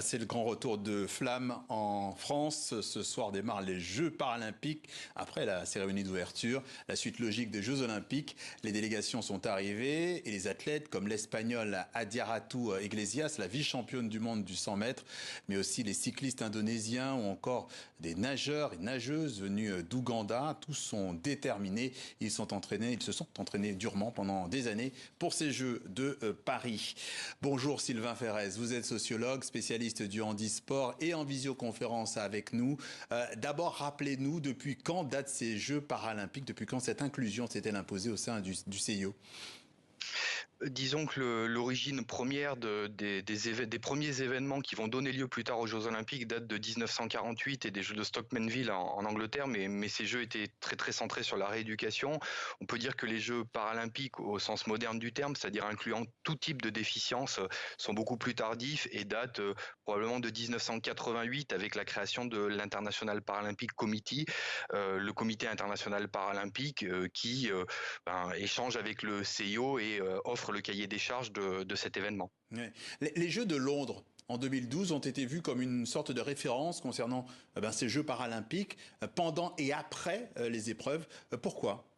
C'est le grand retour de flamme en France. Ce soir démarrent les Jeux paralympiques. Après la cérémonie d'ouverture, la suite logique des Jeux olympiques. Les délégations sont arrivées et les athlètes comme l'Espagnol Adiaratou Iglesias, la vice-championne du monde du 100 mètres, mais aussi les cyclistes indonésiens ou encore des nageurs et nageuses venus d'Ouganda. Tous sont déterminés. Ils se sont entraînés durement pendant des années pour ces Jeux de Paris. Bonjour Sylvain Ferrez, vous êtes sociologue, spécialiste du handisport et en visioconférence avec nous. D'abord, rappelez-nous depuis quand datent ces Jeux paralympiques, depuis quand cette inclusion s'est-elle imposée au sein du CIO? Disons que l'origine première des premiers événements qui vont donner lieu plus tard aux Jeux Olympiques date de 1948 et des Jeux de Stockmanville en Angleterre, mais ces Jeux étaient très centrés sur la rééducation. On peut dire que les Jeux paralympiques au sens moderne du terme, c'est-à-dire incluant tout type de déficience, sont beaucoup plus tardifs et datent probablement de 1988 avec la création de l'International Paralympic Committee, le Comité international paralympique qui échange avec le CIO et offre le cahier des charges de cet événement. Ouais. Les Jeux de Londres en 2012 ont été vus comme une sorte de référence concernant ces Jeux paralympiques pendant et après les épreuves. Pourquoi ?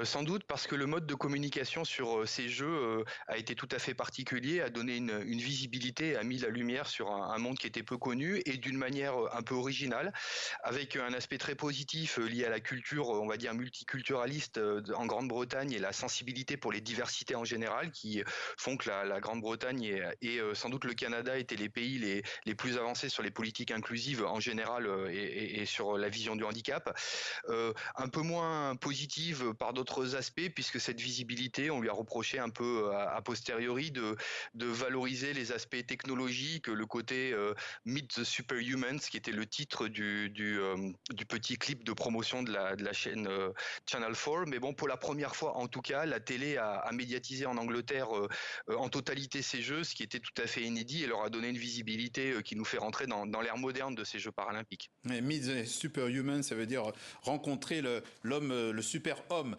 Sans doute parce que le mode de communication sur ces jeux a été tout à fait particulier, a donné une visibilité, a mis la lumière sur un monde qui était peu connu et d'une manière un peu originale, avec un aspect très positif lié à la culture, on va dire multiculturaliste en Grande-Bretagne et la sensibilité pour les diversités en général qui font que la Grande-Bretagne et sans doute le Canada étaient les pays les plus avancés sur les politiques inclusives en général et sur la vision du handicap. Un peu moins positive par d'autres aspects, puisque cette visibilité, on lui a reproché un peu a posteriori de valoriser les aspects technologiques, le côté Meet the Superhumans, qui était le titre du petit clip de promotion de la chaîne Channel 4. Mais bon, pour la première fois, en tout cas, la télé a médiatisé en Angleterre en totalité ces Jeux, ce qui était tout à fait inédit et leur a donné une visibilité qui nous fait rentrer dans l'ère moderne de ces Jeux paralympiques. Meet the Superhuman, ça veut dire rencontrer l'homme, le super-homme.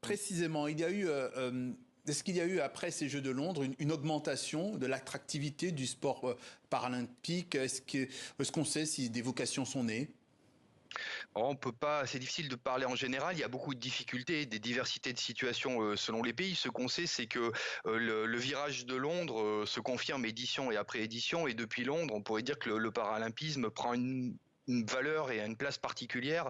Précisément, est-ce qu'il y a eu, après ces Jeux de Londres, une augmentation de l'attractivité du sport paralympique? Est-ce qu'on sait si des vocations sont nées? On peut pas, c'est difficile de parler en général. Il y a beaucoup de difficultés, des diversités de situations selon les pays. Ce qu'on sait, c'est que le virage de Londres se confirme édition et après édition. Et depuis Londres, on pourrait dire que le paralympisme prend une valeur et une place particulière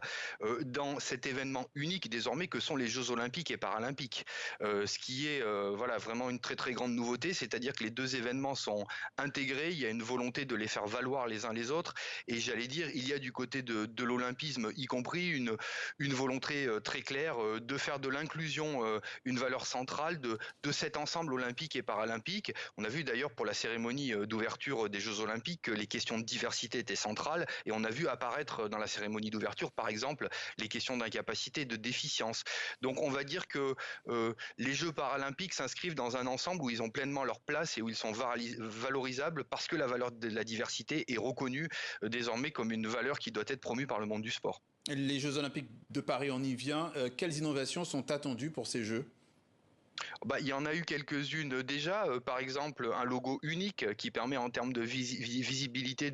dans cet événement unique désormais que sont les Jeux Olympiques et Paralympiques. Ce qui est voilà vraiment une très grande nouveauté, c'est-à-dire que les deux événements sont intégrés, il y a une volonté de les faire valoir les uns les autres et j'allais dire il y a du côté de l'olympisme y compris une volonté très claire de faire de l'inclusion une valeur centrale de cet ensemble olympique et paralympique. On a vu d'ailleurs pour la cérémonie d'ouverture des Jeux Olympiques que les questions de diversité étaient centrales et on a vu apparaître dans la cérémonie d'ouverture, par exemple, les questions d'incapacité, de déficience. Donc on va dire que les Jeux paralympiques s'inscrivent dans un ensemble où ils ont pleinement leur place et où ils sont valorisables parce que la valeur de la diversité est reconnue désormais comme une valeur qui doit être promue par le monde du sport. Les Jeux Olympiques de Paris, on y vient. Quelles innovations sont attendues pour ces Jeux ? Il y en a eu quelques-unes déjà. Par exemple, un logo unique qui permet en termes de visibilité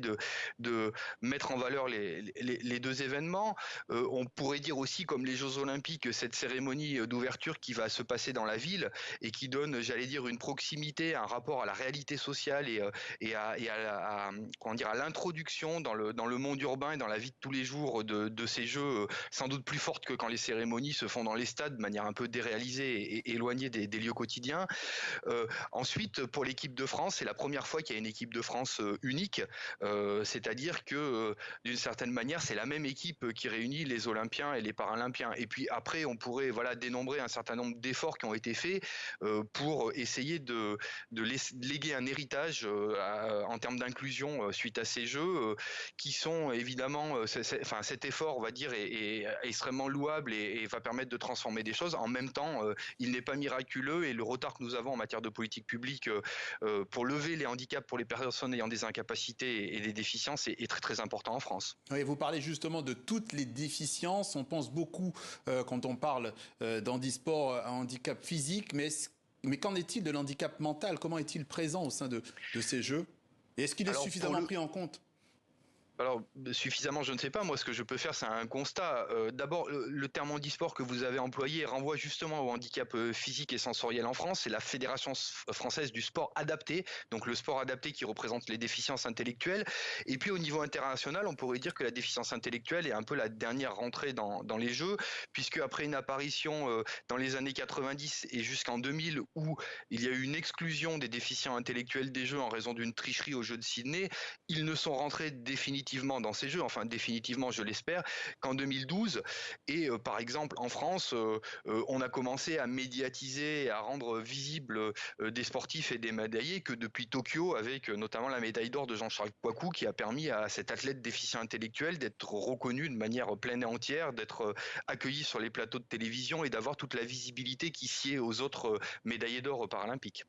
de mettre en valeur les deux événements. On pourrait dire aussi, comme les Jeux Olympiques, cette cérémonie d'ouverture qui va se passer dans la ville et qui donne, j'allais dire, une proximité, un rapport à la réalité sociale comment dire, à l'introduction dans le monde urbain et dans la vie de tous les jours de ces Jeux, sans doute plus forte que quand les cérémonies se font dans les stades de manière un peu déréalisée et éloignée des lieux quotidiens. Ensuite, pour l'équipe de France, c'est la première fois qu'il y a une équipe de France unique, c'est-à-dire que d'une certaine manière, c'est la même équipe qui réunit les Olympiens et les Paralympiens. Et puis après, on pourrait dénombrer un certain nombre d'efforts qui ont été faits pour essayer de léguer un héritage en termes d'inclusion suite à ces Jeux, qui sont évidemment, cet effort, on va dire, est extrêmement louable et va permettre de transformer des choses. En même temps, il n'est pas miraculeux et le retard que nous avons en matière de politique publique pour lever les handicaps pour les personnes ayant des incapacités et des déficiences est très important en France. Oui, vous parlez justement de toutes les déficiences. On pense beaucoup, quand on parle d'handisport, à handicap physique, mais qu'en est-il de l'handicap mental? Comment est-il présent au sein de ces Jeux? Et est-ce qu'il est suffisamment pris en compte? Alors, suffisamment, je ne sais pas. Moi, ce que je peux faire, c'est un constat. D'abord, le terme handisport que vous avez employé renvoie justement au handicap physique et sensoriel en France. C'est la Fédération française du sport adapté, donc le sport adapté qui représente les déficiences intellectuelles. Et puis, au niveau international, on pourrait dire que la déficience intellectuelle est un peu la dernière rentrée dans les Jeux, puisque après une apparition dans les années 90 et jusqu'en 2000, où il y a eu une exclusion des déficients intellectuels des Jeux en raison d'une tricherie aux Jeux de Sydney, ils ne sont rentrés définitivement dans ces jeux, enfin définitivement je l'espère, qu'en 2012. Et par exemple en France, on a commencé à médiatiser, à rendre visibles des sportifs et des médaillés que depuis Tokyo, avec notamment la médaille d'or de Jean-Charles Kouakou, qui a permis à cet athlète déficient intellectuel d'être reconnu de manière pleine et entière, d'être accueilli sur les plateaux de télévision et d'avoir toute la visibilité qui sied aux autres médaillés d'or paralympiques.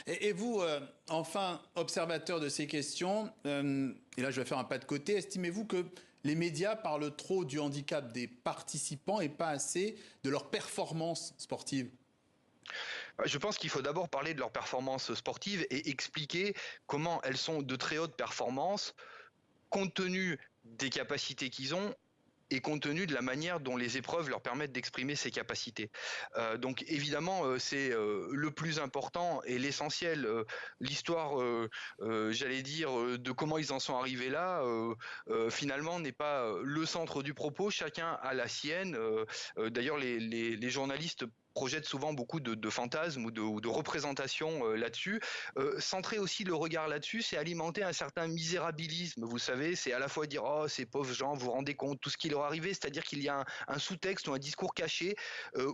Et vous, enfin, observateur de ces questions, et là je vais faire un pas de côté, estimez-vous que les médias parlent trop du handicap des participants et pas assez de leur performance sportive? Je pense qu'il faut d'abord parler de leurs performances sportives et expliquer comment elles sont de très haute performance compte tenu des capacités qu'ils ont et compte tenu de la manière dont les épreuves leur permettent d'exprimer ces capacités. Donc évidemment, c'est le plus important et l'essentiel. L'histoire, j'allais dire, de comment ils en sont arrivés là, finalement, n'est pas le centre du propos. Chacun a la sienne. D'ailleurs, les journalistes projettent souvent beaucoup de fantasmes ou de représentations là-dessus. Centrer aussi le regard là-dessus, c'est alimenter un certain misérabilisme. Vous savez, c'est à la fois dire oh ces pauvres gens, vous vous rendez compte tout ce qui leur arrivé, c'est-à-dire qu'il y a un sous-texte ou un discours caché,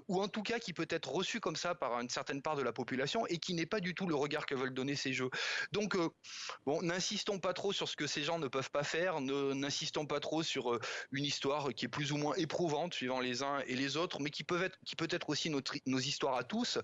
ou en tout cas qui peut être reçu comme ça par une certaine part de la population et qui n'est pas du tout le regard que veulent donner ces jeux. Donc bon, n'insistons pas trop sur ce que ces gens ne peuvent pas faire, n'insistons pas trop sur une histoire qui est plus ou moins éprouvante suivant les uns et les autres, mais qui peut être aussi nos histoires à tous,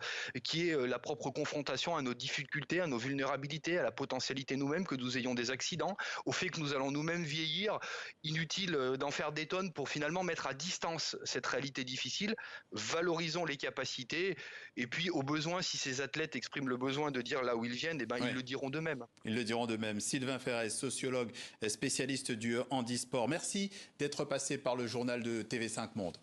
qui est la propre confrontation à nos difficultés, à nos vulnérabilités, à la potentialité nous-mêmes que nous ayons des accidents, au fait que nous allons nous-mêmes vieillir. Inutile d'en faire des tonnes pour finalement mettre à distance cette réalité difficile. Valorisons les capacités et puis au besoin, si ces athlètes expriment le besoin de dire là où ils viennent, eh ben, Oui. ils le diront d'eux-mêmes. Ils le diront d'eux-mêmes. Sylvain Ferrez, sociologue, spécialiste du handisport. Merci d'être passé par le journal de TV5 Monde.